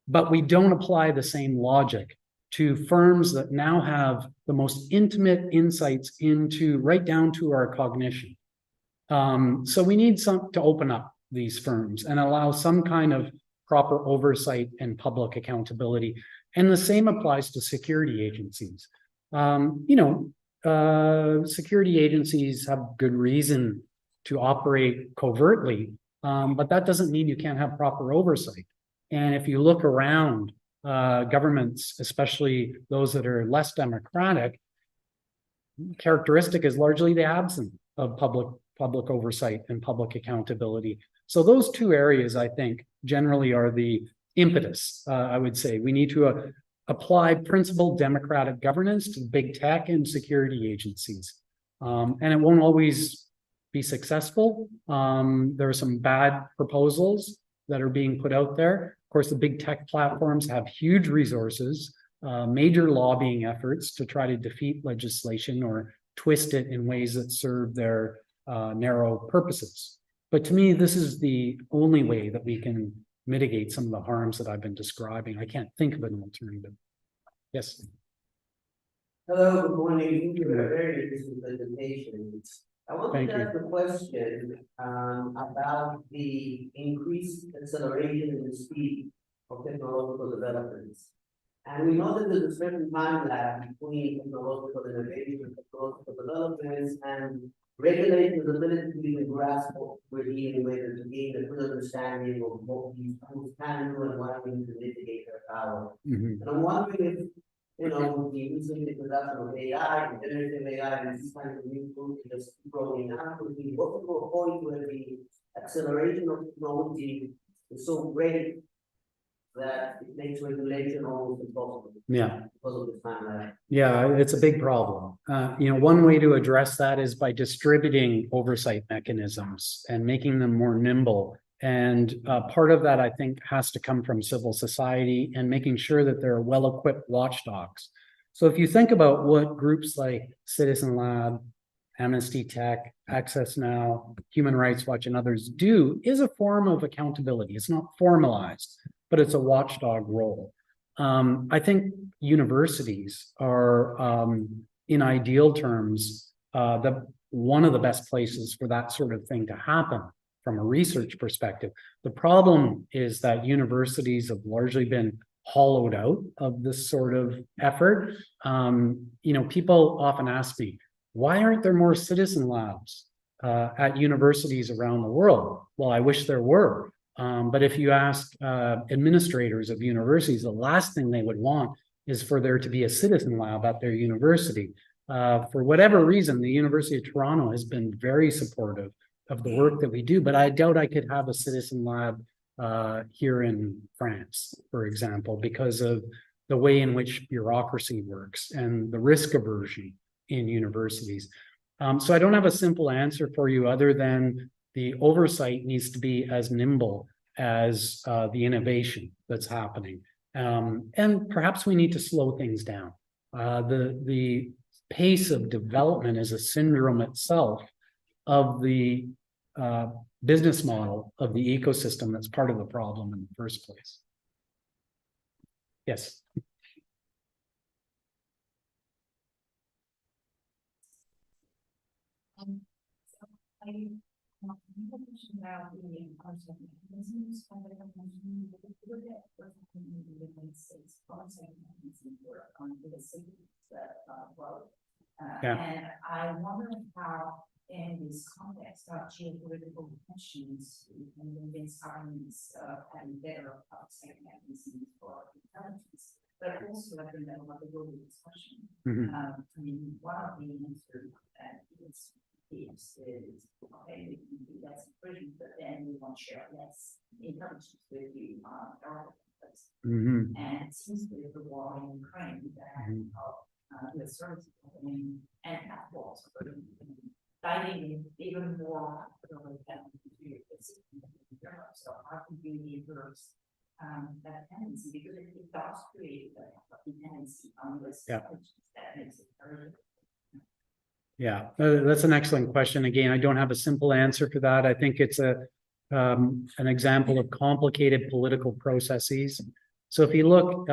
But we don't apply the same logic to firms that now have the most intimate insights into right down to our cognition. So we need to open up these firms and allow some kind of proper oversight and public accountability. And the same applies to security agencies. Security agencies have good reason to operate covertly, but that doesn't mean you can't have proper oversight. And if you look around governments, especially those that are less democratic, characteristic is largely the absence of public oversight and public accountability. So those two areas, I think, generally are the impetus. I would say we need to apply principled democratic governance to big tech and security agencies, and it won't always be successful. There are some bad proposals that are being put out there. Of course, the big tech platforms have huge resources, major lobbying efforts to try to defeat legislation or twist it in ways that serve their narrow purposes. But to me, this is the only way that we can mitigate some of the harms that I've been describing. I can't think of an alternative. Yes.
Hello, good morning. Thank you for a very interesting presentation. I want
Thank
to
you.
ask a question about the increased acceleration in the speed of technological developments. And we know that there's a certain time lag between technological innovation, technological developments, and regulators' ability to even grasp what we're dealing with and to gain a good understanding of what these tools can do and what we need to mitigate their power. And I'm wondering if, with the recent introduction of AI and generative AI and these kinds of new tools just growing out, would be what to a point where the acceleration of technology is so great that it makes regulation almost impossible.
Yeah.
Because of the time lag.
Yeah, it's a big problem. One way to address that is by distributing oversight mechanisms and making them more nimble. And part of that, I think, has to come from civil society and making sure that there are well-equipped watchdogs. So if you think about what groups like Citizen Lab, Amnesty Tech, Access Now, Human Rights Watch, and others do, is a form of accountability. It's not formalized, but it's a watchdog role. I think universities are, in ideal terms, one of the best places for that sort of thing to happen from a research perspective. The problem is that universities have largely been hollowed out of this sort of effort. People often ask me, why aren't there more citizen labs at universities around the world? Well, I wish there were. But if you ask administrators of universities, the last thing they would want is for there to be a citizen lab at their university. For whatever reason, the University of Toronto has been very supportive of the work that we do, but I doubt I could have a citizen lab here in France, for example, because of the way in which bureaucracy works and the risk aversion in universities. So I don't have a simple answer for you other than the oversight needs to be as nimble as the innovation that's happening. And perhaps we need to slow things down. The pace of development is a syndrome itself of the business model of the ecosystem that's part of the problem in the first place. Yes. Yeah.
And I wonder how, in this context of geopolitical tensions, we can convince governments of having better policy mechanisms for intelligence, but also I think that about the global discussion. I mean, one of the answers that is okay, we can do less infringement, but then we won't share less intelligence with you on our place. And it seems to be the war in Ukraine that the services company and Apple diving even more than so how can we reverse that tendency, because it does create a dependency on this that makes it very.
Yeah, that's an excellent question. Again, I don't have a simple answer for that. I think it's an example of complicated political processes. So if you look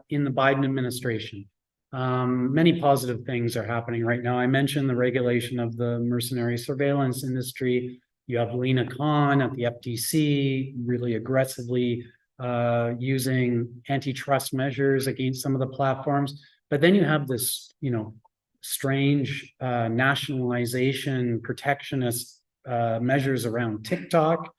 in the Biden administration, many positive things are happening right now. I mentioned the regulation of the mercenary surveillance industry. You have Lena Khan at the FTC really aggressively using antitrust measures against some of the platforms. But then you have this, strange nationalization, protectionist measures around TikTok,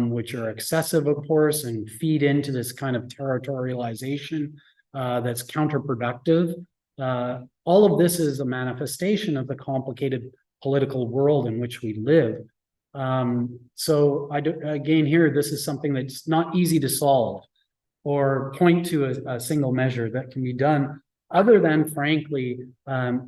which are excessive, of course, and feed into this kind of territorialization that's counterproductive. All of this is a manifestation of the complicated political world in which we live. So again, here, this is something that's not easy to solve or point to a single measure that can be done, other than, frankly,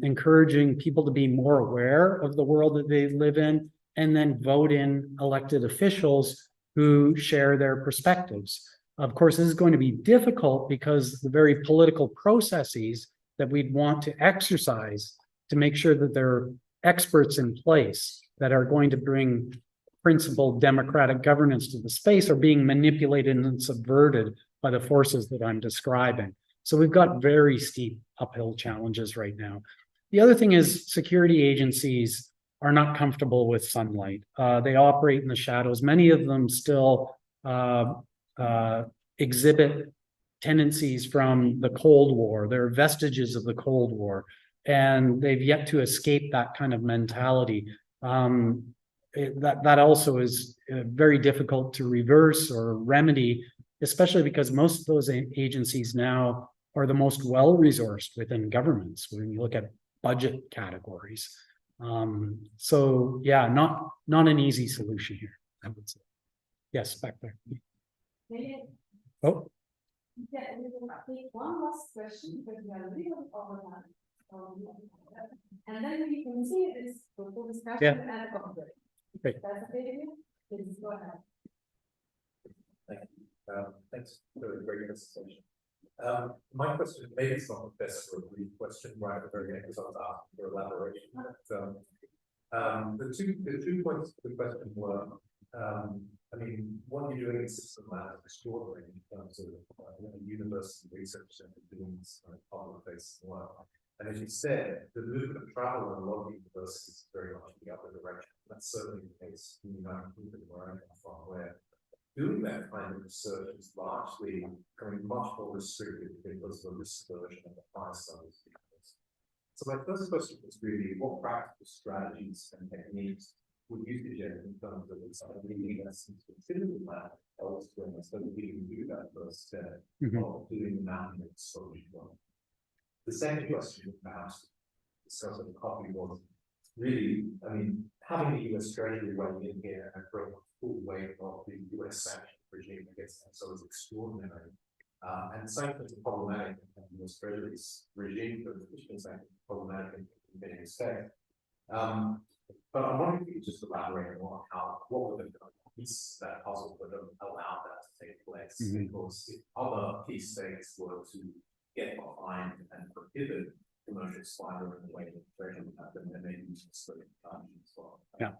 encouraging people to be more aware of the world that they live in, and then vote in elected officials who share their perspectives. Of course, this is going to be difficult because the very political processes that we'd want to exercise to make sure that there are experts in place that are going to bring principled democratic governance to the space are being manipulated and subverted by the forces that I'm describing. So we've got very steep uphill challenges right now. The other thing is security agencies are not comfortable with sunlight. They operate in the shadows. Many of them still exhibit tendencies from the Cold War. They're vestiges of the Cold War, and they've yet to escape that kind of mentality. That also is very difficult to reverse or remedy, especially because most of those agencies now are the most well-resourced within governments when you look at budget categories. So yeah, not an easy solution here, I would say. Yes, back there. Oh.
Yeah, one last question, because we are a little over time. And then we continue this full discussion and Covert.
Great.
That's okay with you? Please go ahead.
Thank you. Thanks for a great presentation. My question, maybe it's not the best for a brief question right at the very end, because I was asking for elaboration. But the two points of the question were, I mean, what you're doing in system lab is extraordinary in terms of university research center doing this kind of public-based work. And as you said, the movement of travel in a lot of universities is very much in the other direction. That's certainly the case in the United Kingdom, where I come from, where doing that kind of research is largely becoming much more restricted because of the risk version of the higher studies. So my first question was really, what practical strategies and techniques would you suggest in terms of leading lessons to consider that elsewhere, so that we can do that first step of doing the mapping of social work? The second question, perhaps discussed at the coffee, was really, I mean, having the US Treasury right in here and bring full weight of the US sanction regime against them, so it's extraordinary. And sanctions are problematic, and the US Treasury's regime for the sanctions is problematic in many respects. But I'm wondering if you could just elaborate on what would have done piece of that puzzle would have allowed that to take place.
Mhm.
Because if other key states were to get behind and prohibit commercial spider in the way that Treasury happened, then maybe we should split as well.
Yeah.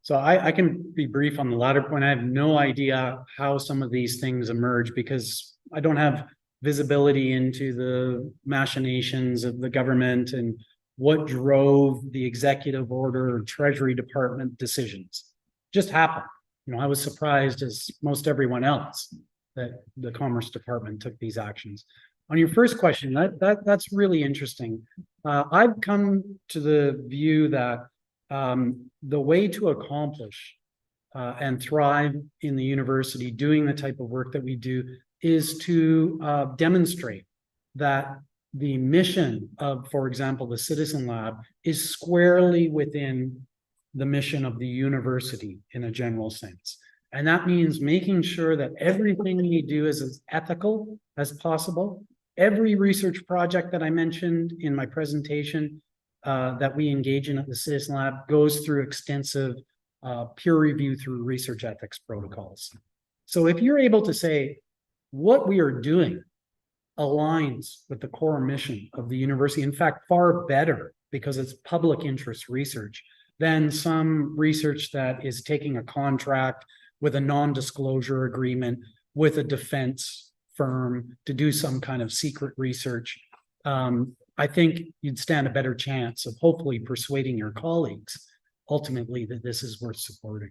So I can be brief on the latter point. I have no idea how some of these things emerge because I don't have visibility into the machinations of the government and what drove the executive order or Treasury Department decisions. Just happened. You know, I was surprised, as most everyone else, that the Commerce Department took these actions. On your first question, that's really interesting. I've come to the view that the way to accomplish and thrive in the university doing the type of work that we do is to demonstrate that the mission of, for example, the Citizen Lab is squarely within the mission of the university in a general sense. And that means making sure that everything we do is as ethical as possible. Every research project that I mentioned in my presentation that we engage in at the Citizen Lab goes through extensive peer review through research ethics protocols. So if you're able to say what we are doing aligns with the core mission of the university, in fact, far better because it's public interest research than some research that is taking a contract with a non-disclosure agreement with a defense firm to do some kind of secret research. I think you'd stand a better chance of hopefully persuading your colleagues ultimately that this is worth supporting.